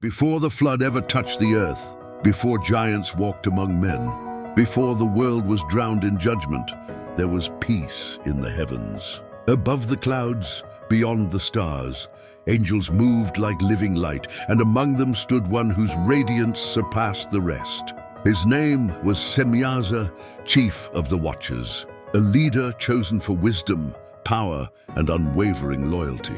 Before the flood ever touched the earth, before giants walked among men, before the world was drowned in judgment, there was peace in the heavens. Above the clouds, beyond the stars, angels moved like living light, and among them stood one whose radiance surpassed the rest. His name was Semyaza, chief of the Watchers, a leader chosen for wisdom, power, and unwavering loyalty.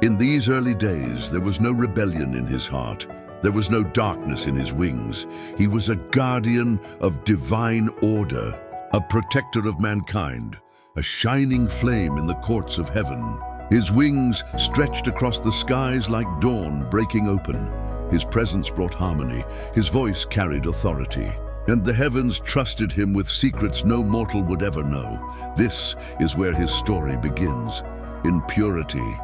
In these early days, there was no rebellion in his heart. There was no darkness in his wings. He was a guardian of divine order, a protector of mankind, a shining flame in the courts of heaven. His wings stretched across the skies like dawn breaking open. His presence brought harmony. His voice carried authority. And the heavens trusted him with secrets no mortal would ever know. This is where his story begins, in purity,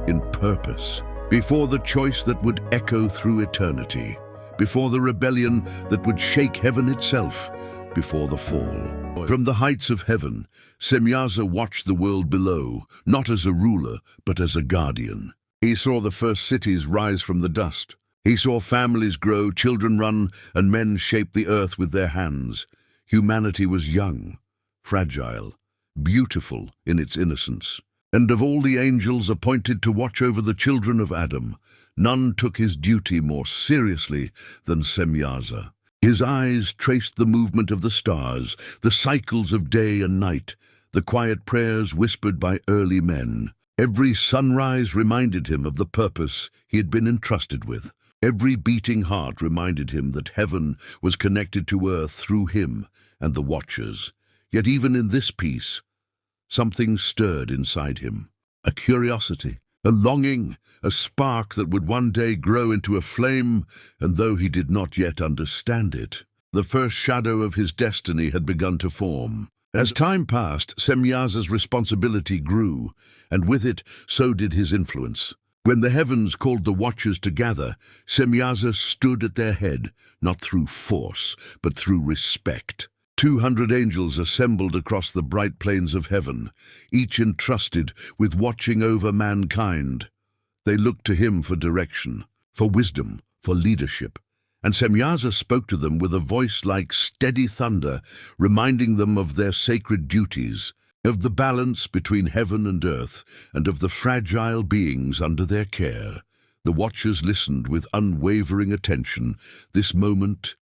in purpose, before the choice that would echo through eternity, before the rebellion that would shake heaven itself, before the fall. From the heights of heaven, Semyaza watched the world below, not as a ruler, but as a guardian. He saw the first cities rise from the dust. He saw families grow, children run, and men shape the earth with their hands. Humanity was young, fragile, beautiful in its innocence. And of all the angels appointed to watch over the children of Adam, none took his duty more seriously than Semyaza. His eyes traced the movement of the stars, the cycles of day and night, the quiet prayers whispered by early men. Every sunrise reminded him of the purpose he had been entrusted with. Every beating heart reminded him that heaven was connected to earth through him and the Watchers. Yet even in this peace, something stirred inside him. A curiosity, a longing, a spark that would one day grow into a flame, and though he did not yet understand it, the first shadow of his destiny had begun to form. As time passed, Semyaza's responsibility grew, and with it, so did his influence. When the heavens called the Watchers to gather, Semyaza stood at their head, not through force, but through respect. 200 angels assembled across the bright plains of heaven, each entrusted with watching over mankind. They looked to him for direction, for wisdom, for leadership. And Semyaza spoke to them with a voice like steady thunder, reminding them of their sacred duties, of the balance between heaven and earth, and of the fragile beings under their care. The Watchers listened with unwavering attention. This moment,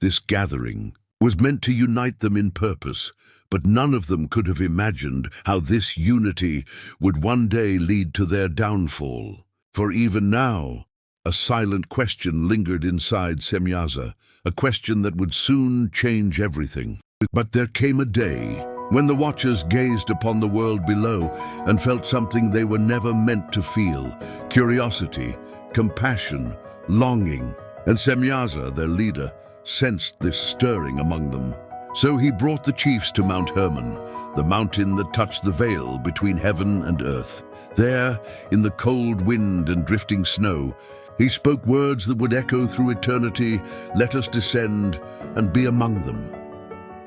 this gathering, was meant to unite them in purpose, but none of them could have imagined how this unity would one day lead to their downfall. For even now, a silent question lingered inside Semyaza, a question that would soon change everything. But there came a day when the Watchers gazed upon the world below and felt something they were never meant to feel: curiosity, compassion, longing. And Semyaza, their leader, sensed this stirring among them. So he brought the chiefs to Mount Hermon, the mountain that touched the veil between heaven and earth. There, in the cold wind and drifting snow, he spoke words that would echo through eternity: "Let us descend and be among them."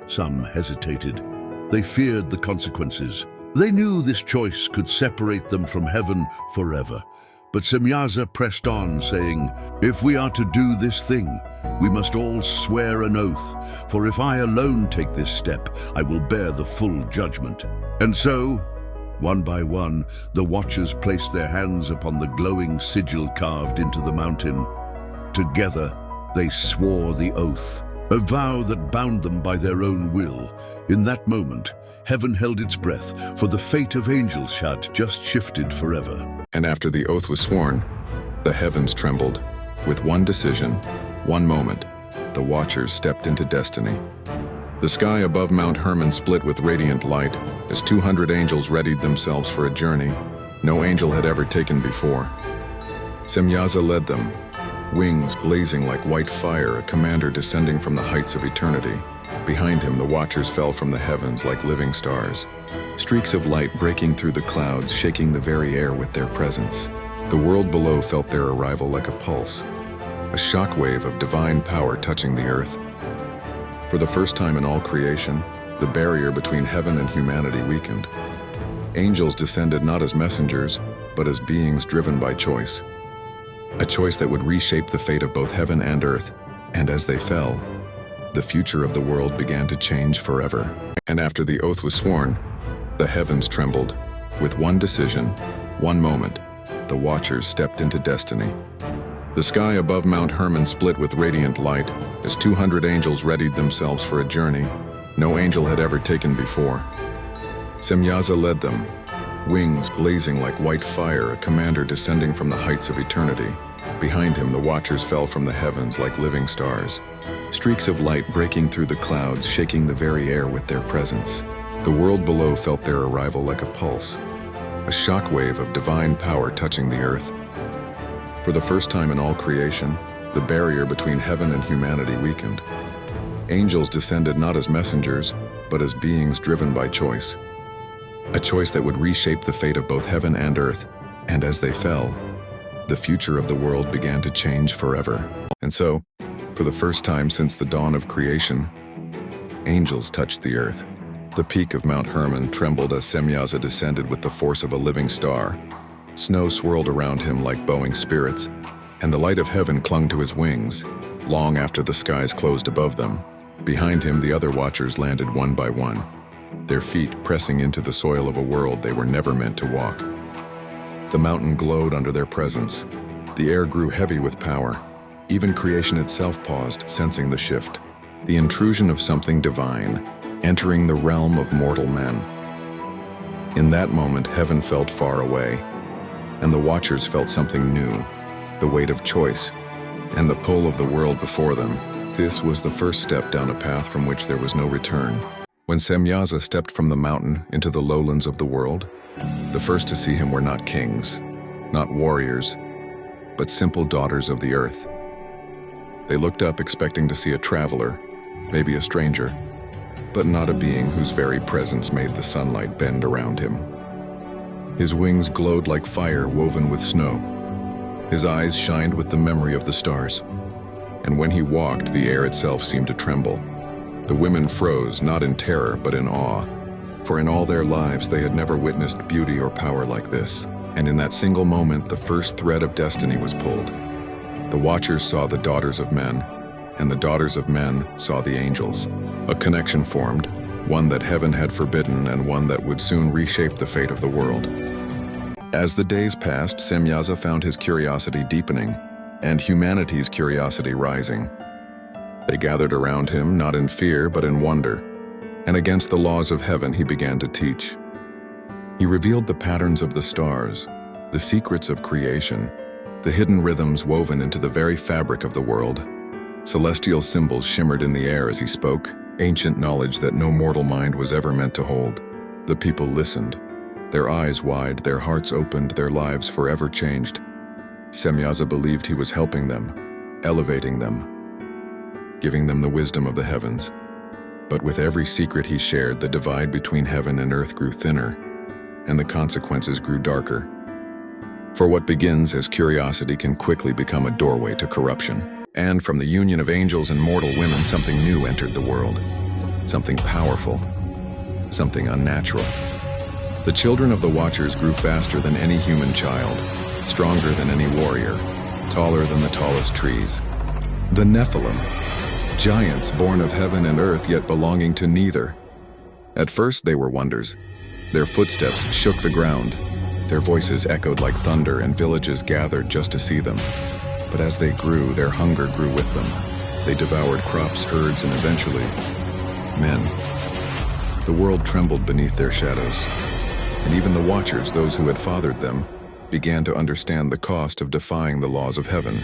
Some hesitated. They feared the consequences. They knew this choice could separate them from heaven forever. But Semyaza pressed on, saying, "If we are to do this thing, we must all swear an oath, for if I alone take this step, I will bear the full judgment." And so, one by one, the Watchers placed their hands upon the glowing sigil carved into the mountain. Together, they swore the oath, a vow that bound them by their own will. In that moment, heaven held its breath, for the fate of angels had just shifted forever. And after the oath was sworn, the heavens trembled. With one decision, one moment, the Watchers stepped into destiny. The sky above Mount Hermon split with radiant light as 200 angels readied themselves for a journey no angel had ever taken before. Semyaza led them, wings blazing like white fire, a commander descending from the heights of eternity. Behind him, the Watchers fell from the heavens like living stars, streaks of light breaking through the clouds, shaking the very air with their presence. The world below felt their arrival like a pulse, a shockwave of divine power touching the earth. For the first time in all creation, the barrier between heaven and humanity weakened. Angels descended not as messengers, but as beings driven by choice. a choice that would reshape the fate of both heaven and earth, and as they fell, the future of the world began to change forever. And after the oath was sworn, the heavens trembled. With one decision, one moment, the Watchers stepped into destiny. The sky above Mount Hermon split with radiant light as 200 angels readied themselves for a journey no angel had ever taken before. Semyaza led them, wings blazing like white fire, a commander descending from the heights of eternity. Behind him, the Watchers fell from the heavens like living stars, streaks of light breaking through the clouds, shaking the very air with their presence. The world below felt their arrival like a pulse, a shockwave of divine power touching the earth. For the first time in all creation, the barrier between heaven and humanity weakened. Angels descended not as messengers, but as beings driven by choice. A choice that would reshape the fate of both heaven and earth, and as they fell, the future of the world began to change forever. And so, for the first time since the dawn of creation, angels touched the earth. The peak of Mount Hermon trembled as Semyaza descended with the force of a living star. Snow swirled around him like bowing spirits, and the light of heaven clung to his wings, long after the skies closed above them. Behind him, the other Watchers landed one by one, their feet pressing into the soil of a world they were never meant to walk. The mountain glowed under their presence. The air grew heavy with power. Even creation itself paused, sensing the shift, the intrusion of something divine, entering the realm of mortal men. In that moment, heaven felt far away, and the Watchers felt something new, the weight of choice, and the pull of the world before them. This was the first step down a path from which there was no return. When Semyaza stepped from the mountain into the lowlands of the world, the first to see him were not kings, not warriors, but simple daughters of the earth. They looked up expecting to see a traveler, maybe a stranger, but not a being whose very presence made the sunlight bend around him. His wings glowed like fire woven with snow. His eyes shined with the memory of the stars. And when he walked, the air itself seemed to tremble. The women froze, not in terror, but in awe. For in all their lives, they had never witnessed beauty or power like this. And in that single moment, the first thread of destiny was pulled. The Watchers saw the daughters of men, and the daughters of men saw the angels. A connection formed, one that heaven had forbidden and one that would soon reshape the fate of the world. As the days passed, Semyaza found his curiosity deepening, and humanity's curiosity rising. They gathered around him, not in fear, but in wonder, and against the laws of heaven he began to teach. He revealed the patterns of the stars, the secrets of creation, the hidden rhythms woven into the very fabric of the world. Celestial symbols shimmered in the air as he spoke, ancient knowledge that no mortal mind was ever meant to hold. The people listened, their eyes wide, their hearts opened, their lives forever changed. Semyaza believed he was helping them, elevating them, giving them the wisdom of the heavens. But with every secret he shared, the divide between heaven and earth grew thinner, and the consequences grew darker. For what begins as curiosity can quickly become a doorway to corruption. And from the union of angels and mortal women, something new entered the world. Something powerful, something unnatural. The children of the Watchers grew faster than any human child, stronger than any warrior, taller than the tallest trees. The Nephilim, giants born of heaven and earth yet belonging to neither. At first they were wonders. Their footsteps shook the ground. Their voices echoed like thunder, and villages gathered just to see them. But as they grew, their hunger grew with them. They devoured crops, herds, and eventually, men. The world trembled beneath their shadows. And even the Watchers, those who had fathered them, began to understand the cost of defying the laws of heaven.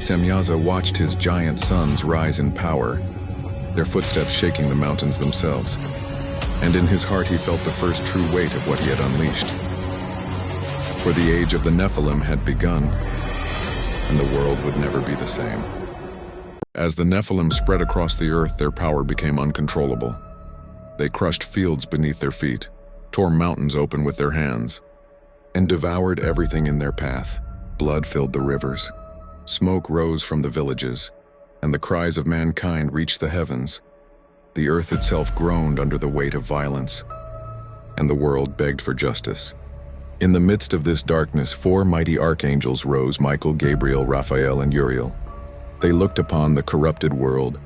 Semyaza watched his giant sons rise in power, their footsteps shaking the mountains themselves. And in his heart he felt the first true weight of what he had unleashed. For the age of the Nephilim had begun, and the world would never be the same. As the Nephilim spread across the earth, their power became uncontrollable. They crushed fields beneath their feet, tore mountains open with their hands, and devoured everything in their path. Blood filled the rivers. Smoke rose from the villages, and the cries of mankind reached the heavens. The earth itself groaned under the weight of violence, and the world begged for justice. In the midst of this darkness, 4 mighty archangels rose: Michael, Gabriel, Raphael, and Uriel. They looked upon the corrupted world,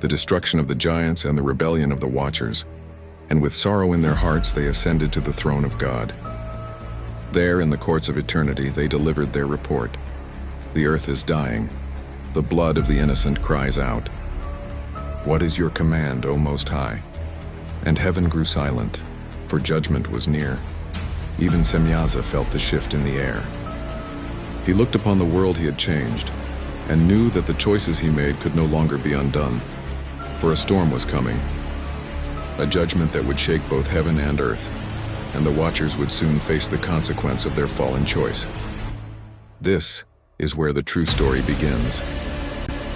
the destruction of the giants and the rebellion of the Watchers, and with sorrow in their hearts they ascended to the throne of God. There, in the courts of eternity, they delivered their report. The earth is dying. The blood of the innocent cries out. What is your command, O Most High? And heaven grew silent, for judgment was near. Even Semyaza felt the shift in the air. He looked upon the world he had changed, and knew that the choices he made could no longer be undone, for a storm was coming, a judgment that would shake both heaven and earth, and the Watchers would soon face the consequence of their fallen choice. This is where the true story begins.